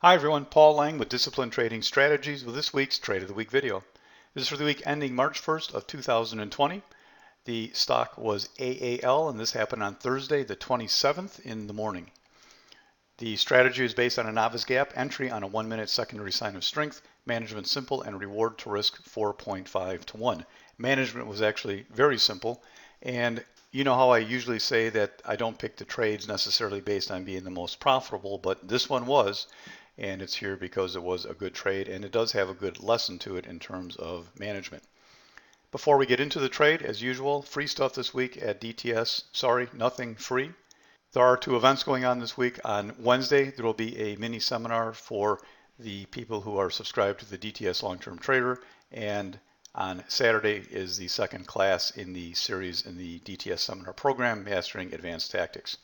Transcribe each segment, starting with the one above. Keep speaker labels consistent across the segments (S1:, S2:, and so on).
S1: Hi everyone, Paul Lange with Disciplined Trading Strategies with this week's Trade of the Week video. This is for the week ending March 1st of 2020. The stock was AAL and this happened on Thursday the 27th in the morning. The strategy is based on a novice gap entry on a 1-minute secondary sign of strength, management simple, and reward to risk 4.5 to 1. Management was actually very simple, and you know how I usually say that I don't pick the trades necessarily based on being the most profitable, but this one was, and it's here because it was a good trade, and it does have a good lesson to it in terms of management. Before we get into the trade, as usual, free stuff this week at DTS. Sorry, nothing free. There are two events going on this week. On Wednesday, there will be a mini seminar for the people who are subscribed to the DTS Long-Term Trader, and on Saturday is the second class in the series in the DTS seminar program, Mastering Advanced Tactics.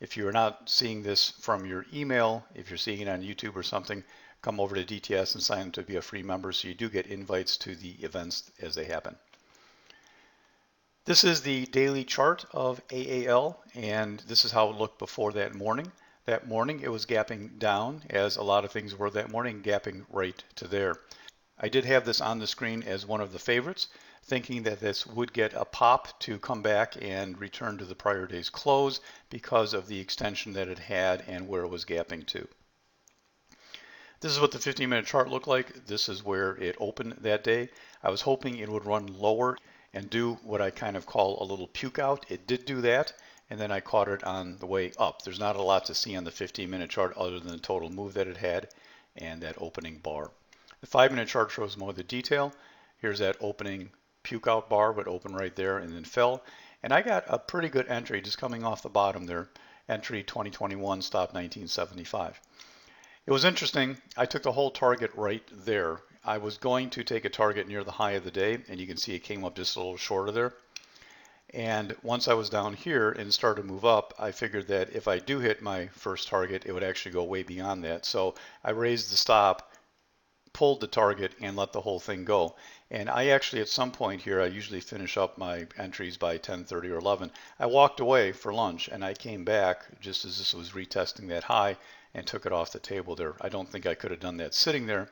S1: If you are not seeing this from your email, if you're seeing it on YouTube or something, come over to DTS and sign up to be a free member so you do get invites to the events as they happen. This is the daily chart of AAL, and this is how it looked before that morning. That morning it was gapping down, as a lot of things were that morning, gapping right to there. I did have this on the screen as one of the favorites, thinking that this would get a pop to come back and return to the prior day's close because of the extension that it had and where it was gapping to. This is what the 15-minute chart looked like. This is where it opened that day. I was hoping it would run lower and do what I kind of call a little puke out. It did do that, and then I caught it on the way up. There's not a lot to see on the 15-minute chart other than the total move that it had and that opening bar. The 5-minute chart shows more of the detail. Here's that opening puke out bar, but opened right there and then fell. And I got a pretty good entry just coming off the bottom there. Entry 2021, stop 1975. It was interesting. I took the whole target right there. I was going to take a target near the high of the day, and you can see it came up just a little short of there. And once I was down here and started to move up, I figured that if I do hit my first target, it would actually go way beyond that. So I raised the stop, pulled the target, and let the whole thing go. And I actually, at some point here, I usually finish up my entries by 10:30 or 11. I walked away for lunch and I came back just as this was retesting that high and took it off the table there. I don't think I could have done that sitting there.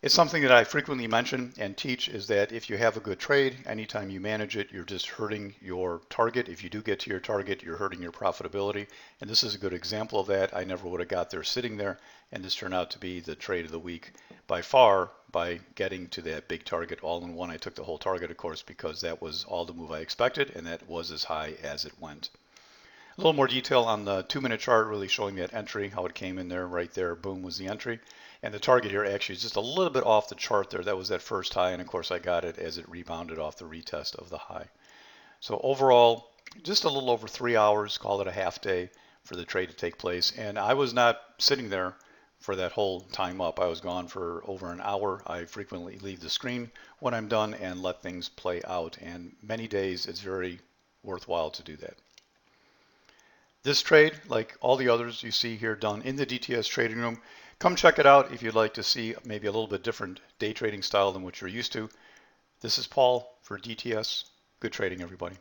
S1: It's something that I frequently mention and teach is that if you have a good trade, anytime you manage it, you're just hurting your target. If you do get to your target, you're hurting your profitability. And this is a good example of that. I never would have got there sitting there, and this turned out to be the trade of the week by far by getting to that big target all in one. I took the whole target, of course, because that was all the move I expected, and that was as high as it went. A little more detail on the 2-minute chart, really showing that entry, how it came in there, right there, boom, was the entry. And the target here actually is just a little bit off the chart there. That was that first high, and of course I got it as it rebounded off the retest of the high. So overall, just a little over 3 hours, call it a half day for the trade to take place. And I was not sitting there for that whole time up. I was gone for over an hour. I frequently leave the screen when I'm done and let things play out. And many days it's very worthwhile to do that. This trade, like all the others you see here done in the DTS Trading Room, come check it out if you'd like to see maybe a little bit different day trading style than what you're used to. This is Paul for DTS. Good trading, everybody.